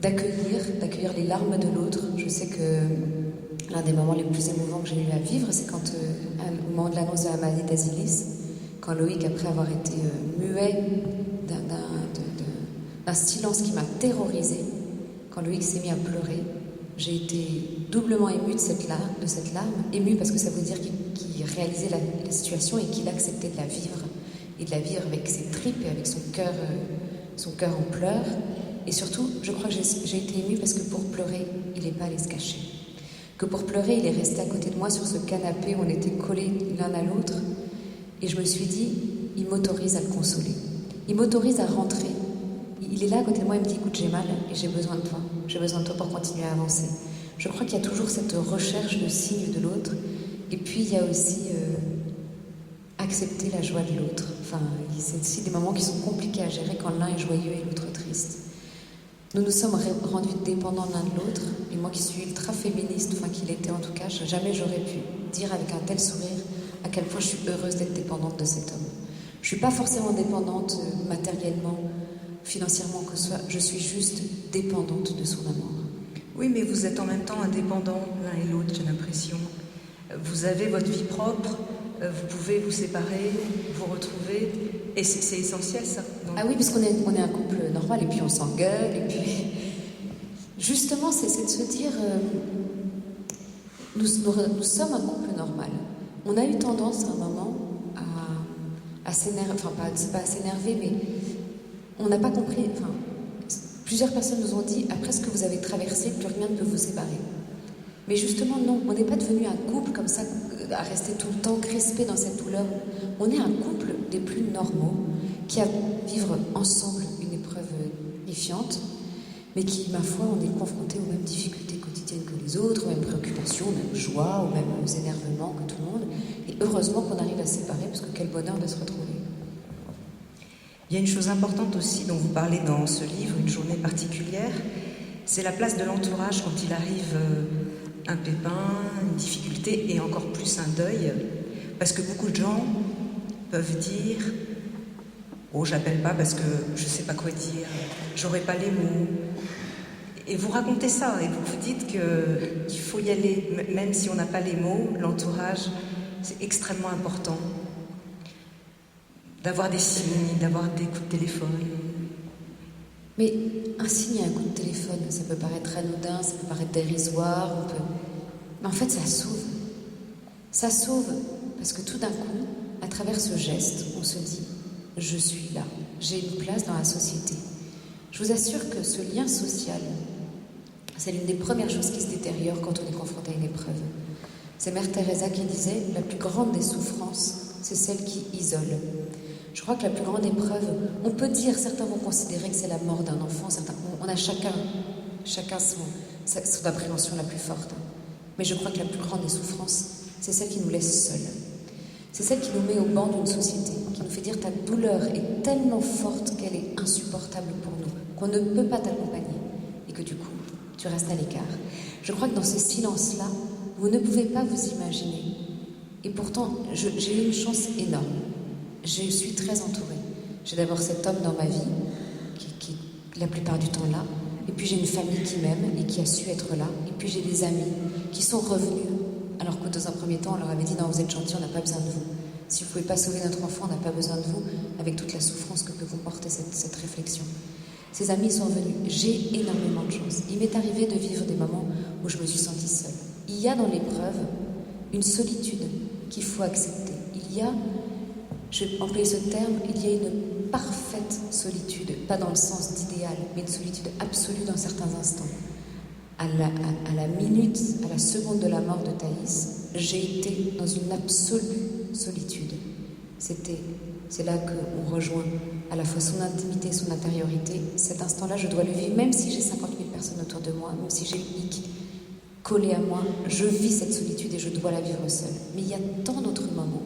d'accueillir les larmes de l'autre. Je sais que l'un des moments les plus émouvants que j'ai eu à vivre, c'est quand, au moment de l'annonce de la maladie d'Asilis, quand Loïc, après avoir été muet d'un silence qui m'a terrorisée, quand Loïc s'est mis à pleurer, j'ai été doublement émue de cette larme, émue parce que ça veut dire qu'il réalisait la situation et qu'il acceptait de la vivre, et de la vivre avec ses tripes et avec son cœur en pleurs. Et surtout, je crois que j'ai été émue parce que pour pleurer, il n'est pas allé se cacher. Que pour pleurer, il est resté à côté de moi sur ce canapé où on était collés l'un à l'autre. Et je me suis dit, il m'autorise à le consoler. Il m'autorise à rentrer. Il est là à côté de moi, il me dit, écoute, j'ai mal et j'ai besoin de toi. J'ai besoin de toi pour continuer à avancer. Je crois qu'il y a toujours cette recherche de signes de l'autre. Et puis, il y a aussi accepter la joie de l'autre. Enfin, c'est aussi des moments qui sont compliqués à gérer quand l'un est joyeux et l'autre triste. Nous nous sommes rendus dépendants l'un de l'autre. Et moi qui suis ultra féministe, enfin qu'il était en tout cas, jamais j'aurais pu dire avec un tel sourire à quel point je suis heureuse d'être dépendante de cet homme. Je suis pas forcément dépendante matériellement, financièrement que ce soit, je suis juste dépendante de son amour. Oui, mais vous êtes en même temps indépendants l'un et l'autre, j'ai l'impression. Vous avez votre vie propre, vous pouvez vous séparer, vous retrouver, et c'est essentiel ça. Donc... Ah oui, parce qu'on est un couple normal, et puis on s'engueule, et puis... Justement, c'est de se dire, nous sommes un couple normal. On a eu tendance à un moment à s'énerver, enfin pas à s'énerver, mais on n'a pas compris, enfin, plusieurs personnes nous ont dit, après ce que vous avez traversé, plus rien ne peut vous séparer. Mais justement, non, on n'est pas devenu un couple comme ça, à rester tout le temps crispé dans cette douleur. On est un couple des plus normaux, qui a vivre ensemble une épreuve terrifiante, mais qui, ma foi, on est confrontés aux mêmes difficultés quotidiennes que les autres, aux mêmes préoccupations, aux mêmes joies, aux mêmes énervements que tout le monde. Et heureusement qu'on arrive à se séparer, parce que quel bonheur de se retrouver. Il y a une chose importante aussi dont vous parlez dans ce livre, Une journée particulière, c'est la place de l'entourage quand il arrive un pépin, une difficulté et encore plus un deuil. Parce que beaucoup de gens peuvent dire « Oh, j'appelle pas parce que je sais pas quoi dire, j'aurai pas les mots ». Et vous racontez ça et vous vous dites qu'il faut y aller, même si on n'a pas les mots, l'entourage, c'est extrêmement important. D'avoir des signes, d'avoir des coups de téléphone. Mais un signe et un coup de téléphone, ça peut paraître anodin, ça peut paraître dérisoire, mais en fait ça sauve. Ça sauve parce que tout d'un coup, à travers ce geste, on se dit « je suis là, j'ai une place dans la société ». Je vous assure que ce lien social, c'est l'une des premières choses qui se détériore quand on est confronté à une épreuve. C'est Mère Teresa qui disait « la plus grande des souffrances, c'est celle qui isole ». Je crois que la plus grande épreuve, on peut dire, certains vont considérer que c'est la mort d'un enfant, certains, on a chacun son appréhension la plus forte. Mais je crois que la plus grande des souffrances, c'est celle qui nous laisse seuls. C'est celle qui nous met au banc d'une société, qui nous fait dire ta douleur est tellement forte qu'elle est insupportable pour nous, qu'on ne peut pas t'accompagner, et que du coup, tu restes à l'écart. Je crois que dans ce silence-là, vous ne pouvez pas vous imaginer. Et pourtant, j'ai eu une chance énorme. Je suis très entourée. J'ai d'abord cet homme dans ma vie, qui est la plupart du temps là, et puis j'ai une famille qui m'aime et qui a su être là, et puis j'ai des amis qui sont revenus, alors que dans un premier temps, on leur avait dit « non, vous êtes gentils, on n'a pas besoin de vous. Si vous ne pouvez pas sauver notre enfant, on n'a pas besoin de vous », avec toute la souffrance que peut comporter cette réflexion. Ces amis sont venus. J'ai énormément de chance. Il m'est arrivé de vivre des moments où je me suis sentie seule. Il y a dans l'épreuve une solitude qu'il faut accepter. Il y a, je vais employer ce terme, il y a une parfaite solitude, pas dans le sens d'idéal, mais une solitude absolue dans certains instants. À la minute, à la seconde de la mort de Thaïs, j'ai été dans une absolue solitude. C'est là qu'on rejoint à la fois son intimité et son intériorité. Cet instant-là, je dois le vivre, même si j'ai 50 000 personnes autour de moi, même si j'ai le hic collé à moi, je vis cette solitude et je dois la vivre seule. Mais il y a tant d'autres moments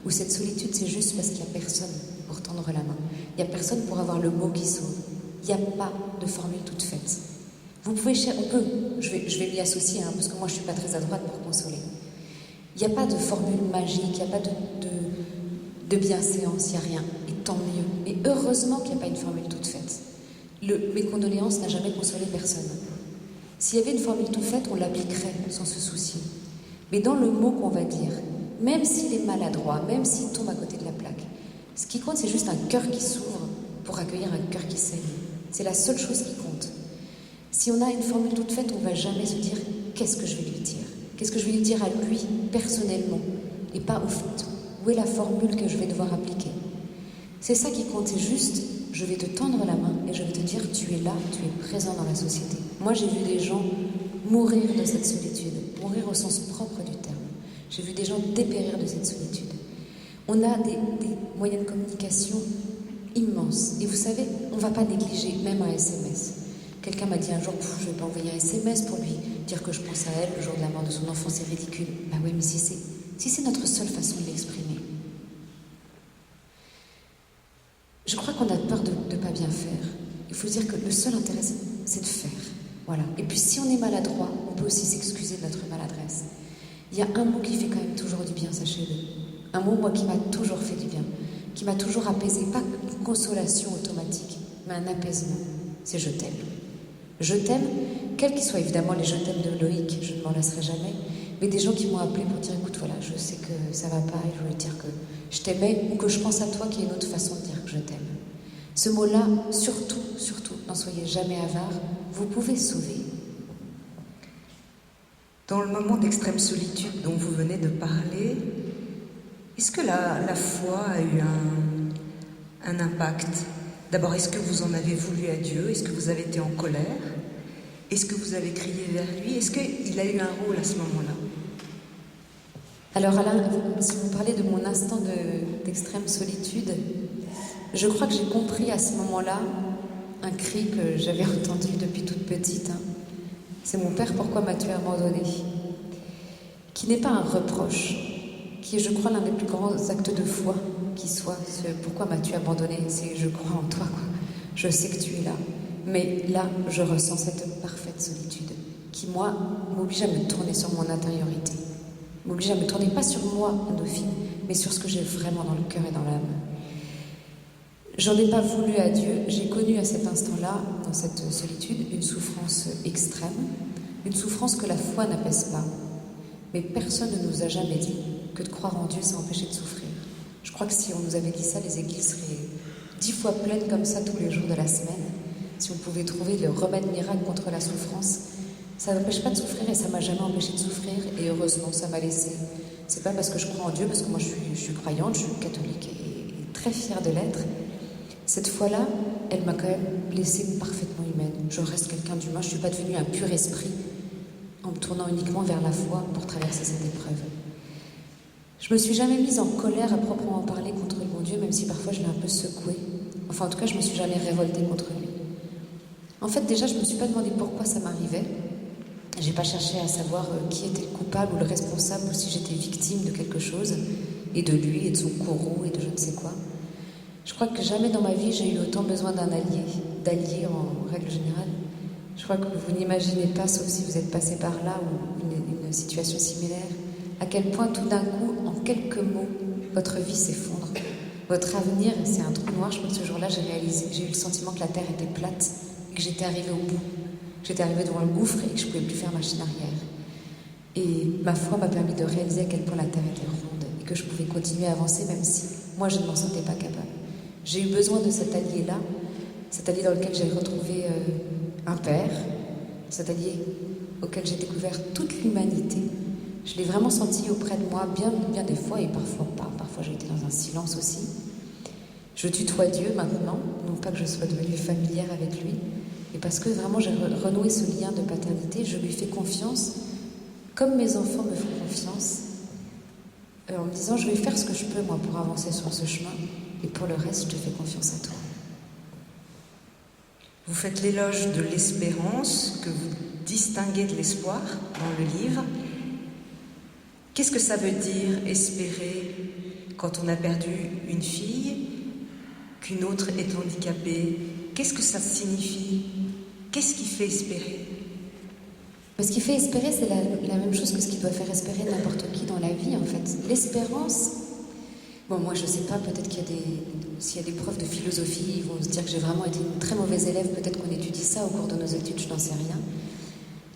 où cette solitude, c'est juste parce qu'il n'y a personne pour tendre la main. Il n'y a personne pour avoir le mot qui sauve. Il n'y a pas de formule toute faite. Vous pouvez, je vais m'y associer, parce que moi je ne suis pas très à droite pour consoler. Il n'y a pas de formule magique, il n'y a pas de bienséance, il n'y a rien. Et tant mieux. Mais heureusement qu'il n'y a pas une formule toute faite. Mes condoléances n'a jamais consolé personne. S'il y avait une formule toute faite, on l'appliquerait sans se soucier. Mais dans le mot qu'on va dire, même s'il est maladroit, même s'il tombe à côté de la plaque, ce qui compte, c'est juste un cœur qui s'ouvre pour accueillir un cœur qui saigne. C'est la seule chose qui compte. Si on a une formule toute faite, on ne va jamais se dire « qu'est-ce que je vais lui dire ?» Qu'est-ce que je vais lui dire à lui, personnellement, et pas au fait. Où est la formule que je vais devoir appliquer? C'est ça qui compte, c'est juste, je vais te tendre la main et je vais te dire « tu es là, tu es présent dans la société ». Moi, j'ai vu des gens mourir de cette solitude, mourir au sens propre du terme. J'ai vu des gens dépérir de cette solitude. On a des moyens de communication immenses. Et vous savez, on ne va pas négliger même un SMS. Quelqu'un m'a dit un jour, je ne vais pas envoyer un SMS pour lui dire que je pense à elle le jour de la mort de son enfant, c'est ridicule. Ben oui, mais si c'est notre seule façon de l'exprimer. Je crois qu'on a peur de ne pas bien faire. Il faut dire que le seul intérêt, c'est de faire. Voilà. Et puis si on est maladroit, on peut aussi s'excuser de notre maladresse. Il y a un mot qui fait quand même toujours du bien, sachez-le. Un mot, moi, qui m'a toujours fait du bien, qui m'a toujours apaisé. Pas une consolation automatique, mais un apaisement. C'est « je t'aime ». Je t'aime, quels qu'ils soient évidemment les « je t'aime » de Loïc, je ne m'en lasserai jamais, mais des gens qui m'ont appelé pour dire écoute, voilà, je sais que ça va pas et je voulais te dire que je t'aimais ou que je pense à toi, qu'il y a une autre façon de dire que je t'aime. Ce mot-là, surtout, surtout, n'en soyez jamais avare, vous pouvez sauver. Dans le moment d'extrême solitude dont vous venez de parler, est-ce que la foi a eu un impact? D'abord, est-ce que vous en avez voulu à Dieu? Est-ce que vous avez été en colère? Est-ce que vous avez crié vers lui? Est-ce qu'il a eu un rôle à ce moment-là? Alors Alain, si vous parlez de mon instant d'extrême solitude, je crois que j'ai compris à ce moment-là un cri que j'avais entendu depuis toute petite. C'est mon père, pourquoi m'as-tu abandonné? Qui n'est pas un reproche, qui est, je crois, l'un des plus grands actes de foi qui soit. Pourquoi m'as-tu abandonné? C'est je crois en toi, quoi. Je sais que tu es là. Mais là, je ressens cette parfaite solitude qui, moi, m'oblige à me tourner sur mon intériorité. M'oblige à me tourner pas sur moi, Dauphine, mais sur ce que j'ai vraiment dans le cœur et dans l'âme. J'en ai pas voulu à Dieu. J'ai connu à cet instant-là, dans cette solitude, une souffrance extrême, une souffrance que la foi n'apaise pas. Mais personne ne nous a jamais dit que de croire en Dieu, c'est empêcher de souffrir. Je crois que si on nous avait dit ça, les églises seraient 10 fois pleines comme ça tous les jours de la semaine. Si on pouvait trouver le remède miracle contre la souffrance, ça n'empêche pas de souffrir et ça m'a jamais empêché de souffrir. Et heureusement, ça m'a laissé. C'est pas parce que je crois en Dieu, parce que moi je suis croyante, je suis catholique et très fière de l'être. Cette fois-là, elle m'a quand même laissée parfaitement humaine. Je reste quelqu'un d'humain, je ne suis pas devenue un pur esprit en me tournant uniquement vers la foi pour traverser cette épreuve. Je me suis jamais mise en colère à proprement parler contre le bon Dieu, même si parfois je l'ai un peu secoué. Enfin, en tout cas, je me suis jamais révoltée contre lui. En fait, déjà, je me suis pas demandé pourquoi ça m'arrivait. J'ai pas cherché à savoir qui était le coupable ou le responsable ou si j'étais victime de quelque chose, et de lui, et de son courroux, et de je ne sais quoi. Je crois que jamais dans ma vie j'ai eu autant besoin d'un allié, d'alliés en règle générale. Je crois que vous n'imaginez pas, sauf si vous êtes passé par là ou une situation similaire, à quel point tout d'un coup, en quelques mots, votre vie s'effondre. Votre avenir, c'est un trou noir. Je crois que ce jour-là, j'ai eu le sentiment que la terre était plate et que j'étais arrivée au bout. J'étais arrivée devant le gouffre et que je ne pouvais plus faire machine arrière. Et ma foi m'a permis de réaliser à quel point la terre était ronde et que je pouvais continuer à avancer même si moi je ne m'en sentais pas capable. J'ai eu besoin de cet allié-là, cet allié dans lequel j'ai retrouvé un père, cet allié auquel j'ai découvert toute l'humanité. Je l'ai vraiment senti auprès de moi bien des fois et parfois pas. Parfois j'ai été dans un silence aussi. Je tutoie Dieu maintenant, non pas que je sois devenue familière avec lui, mais parce que vraiment j'ai renoué ce lien de paternité, je lui fais confiance, comme mes enfants me font confiance, en me disant je vais faire ce que je peux moi pour avancer sur ce chemin, et pour le reste je te fais confiance à toi. Vous faites l'éloge de l'espérance, que vous distinguez de l'espoir dans le livre. Qu'est-ce que ça veut dire espérer quand on a perdu une fille, qu'une autre est handicapée? Qu'est-ce que ça signifie? Qu'est-ce qui fait espérer? Ce qui fait espérer, c'est la même chose que ce qui doit faire espérer n'importe qui dans la vie, en fait. L'espérance, bon, moi je sais pas, peut-être s'il y a des profs de philosophie, ils vont se dire que j'ai vraiment été une très mauvaise élève, peut-être qu'on étudie ça au cours de nos études, je n'en sais rien.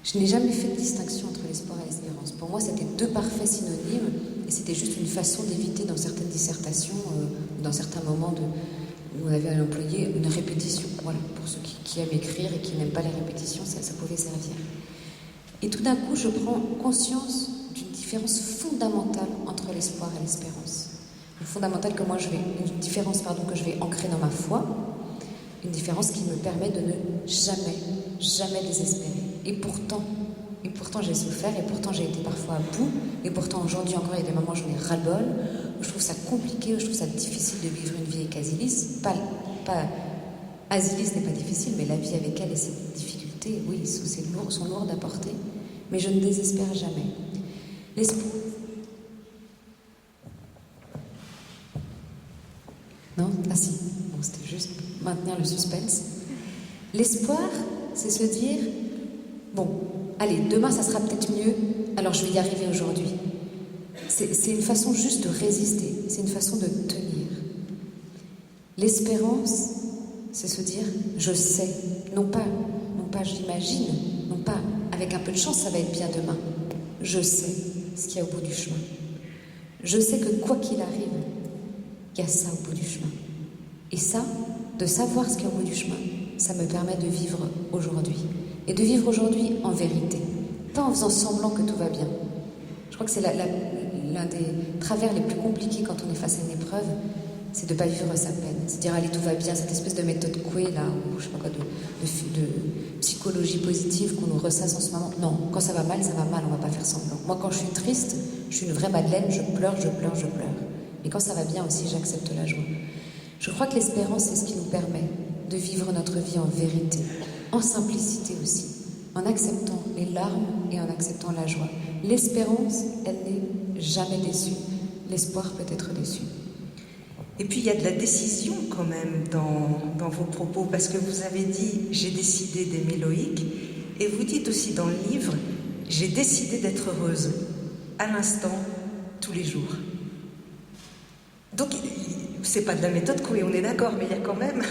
Je n'ai jamais fait de distinction entre l'espoir et l'espérance. Pour moi, c'était deux parfaits synonymes, et c'était juste une façon d'éviter dans certaines dissertations, dans certains moments où on avait à l'employer une répétition. Voilà, pour ceux qui aiment écrire et qui n'aiment pas les répétitions, ça pouvait servir. Et tout d'un coup, je prends conscience d'une différence fondamentale entre l'espoir et l'espérance. Une différence que je vais ancrer dans ma foi, une différence qui me permet de ne jamais désespérer. Et pourtant j'ai souffert, et pourtant j'ai été parfois à bout, et pourtant aujourd'hui encore il y a des moments où j'en ai ras-le-bol, où je trouve ça compliqué, où je trouve ça difficile de vivre une vie avec Asilis. Asilis n'est pas difficile, mais la vie avec elle et ses difficultés, oui, sont lourdes à porter. Mais je ne désespère jamais. Non? Ah si, bon, c'était juste maintenir le suspense. L'espoir, c'est se dire, bon, allez, demain ça sera peut-être mieux, alors je vais y arriver aujourd'hui. C'est une façon juste de résister, c'est une façon de tenir. L'espérance, c'est se dire, je sais, non pas j'imagine, non pas avec un peu de chance ça va être bien demain. Je sais. ce qu'il y a au bout du chemin. Je sais que quoi qu'il arrive, il y a ça au bout du chemin. Et ça, de savoir ce qu'il y a au bout du chemin, ça me permet de vivre aujourd'hui. Et de vivre aujourd'hui en vérité. Pas en faisant semblant que tout va bien. Je crois que c'est l'un des travers les plus compliqués quand on est face à une épreuve, c'est de ne pas vivre sa peine. C'est de dire, allez, tout va bien, cette espèce de méthode Coué, là, ou je sais pas quoi, de psychologie positive qu'on nous ressasse en ce moment. Non, quand ça va mal, on va pas faire semblant. Moi, quand je suis triste, je suis une vraie Madeleine, je pleure. Et quand ça va bien aussi, j'accepte la joie. Je crois que l'espérance, c'est ce qui nous permet de vivre notre vie en vérité, en simplicité aussi, en acceptant les larmes et en acceptant la joie. L'espérance, elle n'est jamais déçue. L'espoir peut être déçu. Et puis il y a de la décision quand même dans vos propos, parce que vous avez dit « j'ai décidé d'aimer Loïc » et vous dites aussi dans le livre « j'ai décidé d'être heureuse, à l'instant, tous les jours ». Donc c'est pas de la méthode Coué, on est d'accord, mais il y a quand même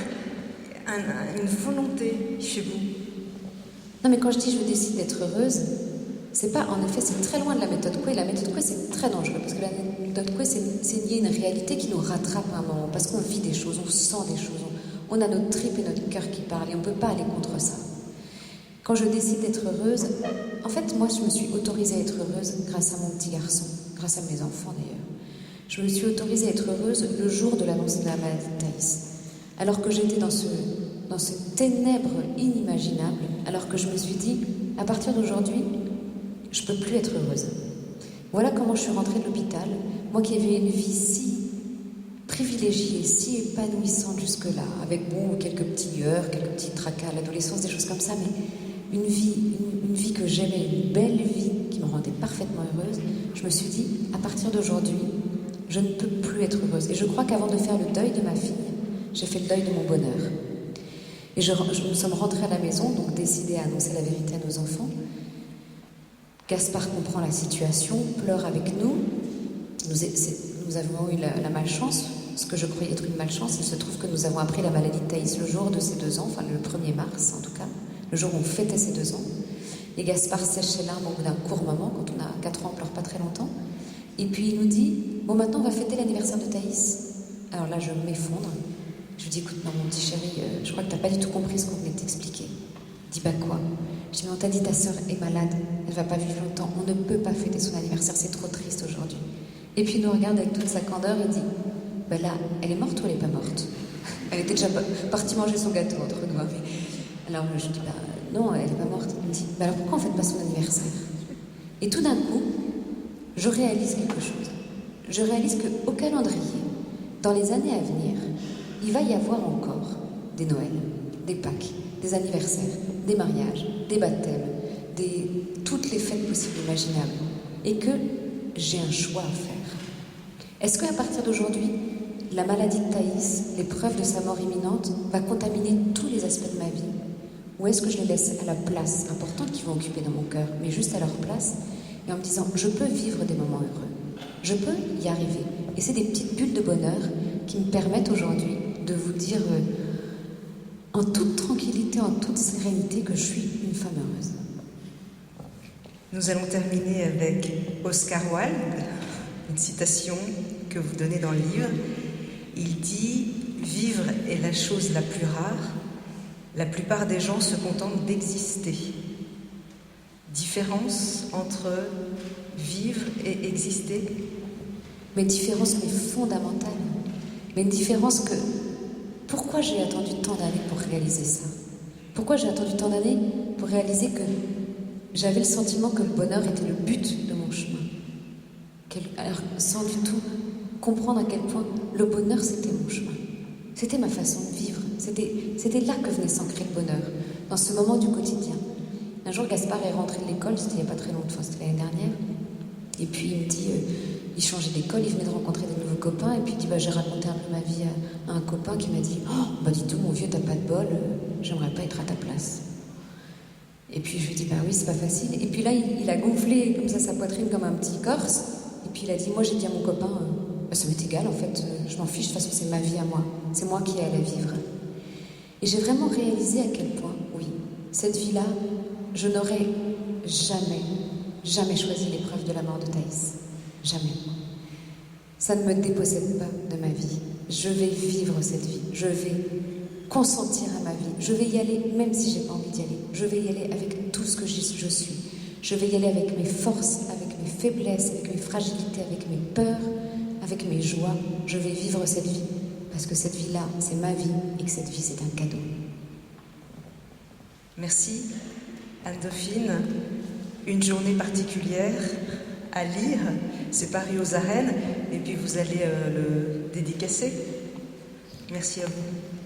une volonté chez vous. Non, mais quand je dis « je décide d'être heureuse », c'est pas, en effet, c'est très loin de la méthode Coué. La méthode Coué, c'est très dangereux, parce que la méthode Coué, c'est lié à une réalité qui nous rattrape à un moment, parce qu'on vit des choses, on sent des choses, on a notre tripes et notre cœur qui parlent, et on ne peut pas aller contre ça. Quand je décide d'être heureuse, en fait, moi, je me suis autorisée à être heureuse grâce à mon petit garçon, grâce à mes enfants d'ailleurs. Je me suis autorisée à être heureuse le jour de l'annonce de la maladie de Thaïs, alors que j'étais dans ce ténèbre inimaginable, alors que je me suis dit, à partir d'aujourd'hui, je ne peux plus être heureuse. Voilà comment je suis rentrée de l'hôpital, moi qui avais une vie si privilégiée, si épanouissante jusque-là, avec quelques petits heurts, quelques petits tracas à l'adolescence, des choses comme ça, mais une vie que j'aimais, une belle vie qui me rendait parfaitement heureuse. Je me suis dit, à partir d'aujourd'hui, je ne peux plus être heureuse. Et je crois qu'avant de faire le deuil de ma fille, j'ai fait le deuil de mon bonheur. Et nous sommes rentrés à la maison, donc décidés à annoncer la vérité à nos enfants. Gaspard comprend la situation, pleure avec nous. Nous avons eu la malchance, ce que je croyais être une malchance. Il se trouve que nous avons appris la maladie de Thaïs le jour de ses 2 ans, enfin le 1er mars en tout cas, le jour où on fêtait ses 2 ans. Et Gaspard sèche ses larmes au bout d'un court moment, quand on a 4 ans, on pleure pas très longtemps. Et puis il nous dit, bon maintenant on va fêter l'anniversaire de Thaïs. Alors là je m'effondre. Je lui dis, écoute, non mon petit chéri, je crois que t'as pas du tout compris ce qu'on venait de t'expliquer. Il dit, bah quoi? Je dis, mais on t'a dit ta sœur est malade, elle va pas vivre longtemps, on ne peut pas fêter son anniversaire, c'est trop triste aujourd'hui. Et puis il nous regarde avec toute sa candeur et dit, bah là, elle est morte ou elle est pas morte? Elle était déjà partie manger son gâteau entre nous. Alors je dis, bah non, elle est pas morte. Il me dit, bah alors pourquoi on fête pas son anniversaire? Et tout d'un coup, je réalise quelque chose. Je réalise qu'au calendrier, dans les années à venir, il va y avoir encore des Noëls, des Pâques, des anniversaires, des mariages, des baptêmes, toutes les fêtes possibles et imaginables. Et que j'ai un choix à faire. Est-ce qu'à partir d'aujourd'hui, la maladie de Thaïs, l'épreuve de sa mort imminente, va contaminer tous les aspects de ma vie? Ou est-ce que je les laisse à la place importante qu'ils vont occuper dans mon cœur, mais juste à leur place, et en me disant, je peux vivre des moments heureux, je peux y arriver. Et c'est des petites bulles de bonheur qui me permettent aujourd'hui de vous dire en toute tranquillité, en toute sérénité, que je suis une femme heureuse. Nous allons terminer avec Oscar Wilde, une citation que vous donnez dans le livre. Il dit « Vivre est la chose la plus rare. La plupart des gens se contentent d'exister. » Différence entre vivre et exister? Mais différence, mais fondamentale. Mais une différence que... Pourquoi j'ai attendu tant d'années pour réaliser ça? Pourquoi j'ai attendu tant d'années pour réaliser que j'avais le sentiment que le bonheur était le but de mon chemin? Alors, sans du tout comprendre à quel point le bonheur, c'était mon chemin. C'était ma façon de vivre. C'était là que venait s'ancrer le bonheur, dans ce moment du quotidien. Un jour, Gaspard est rentré de l'école, c'était il n'y a pas très longtemps, c'était l'année dernière. Et puis il me dit, il changeait d'école, il venait de rencontrer des nouveaux copains. Et puis il dit, bah, j'ai raconté un peu ma vie à un copain qui m'a dit, oh, bah dis tout, mon vieux, t'as pas de bol, j'aimerais pas être à ta place. Et puis je lui dis, bah oui, c'est pas facile. Et puis là, il a gonflé comme ça sa poitrine comme un petit corse. Et puis il a dit, moi j'ai dit à mon copain, bah, ça m'est égal en fait, je m'en fiche, de toute façon c'est ma vie à moi. C'est moi qui ai à la vivre. Et j'ai vraiment réalisé à quel point, oui, cette vie-là, je n'aurais jamais jamais choisi l'épreuve de la mort de Thaïs. Jamais. Ça ne me dépossède pas de ma vie. Je vais vivre cette vie. Je vais consentir à ma vie. Je vais y aller même si j'ai pas envie d'y aller. Je vais y aller avec tout ce que je suis. Je vais y aller avec mes forces, avec mes faiblesses, avec mes fragilités, avec mes peurs, avec mes joies. Je vais vivre cette vie. Parce que cette vie-là, c'est ma vie et que cette vie, c'est un cadeau. Merci, Anne-Dauphine. Une journée particulière à lire, c'est paru aux arènes, et puis vous allez le dédicacer. Merci à vous.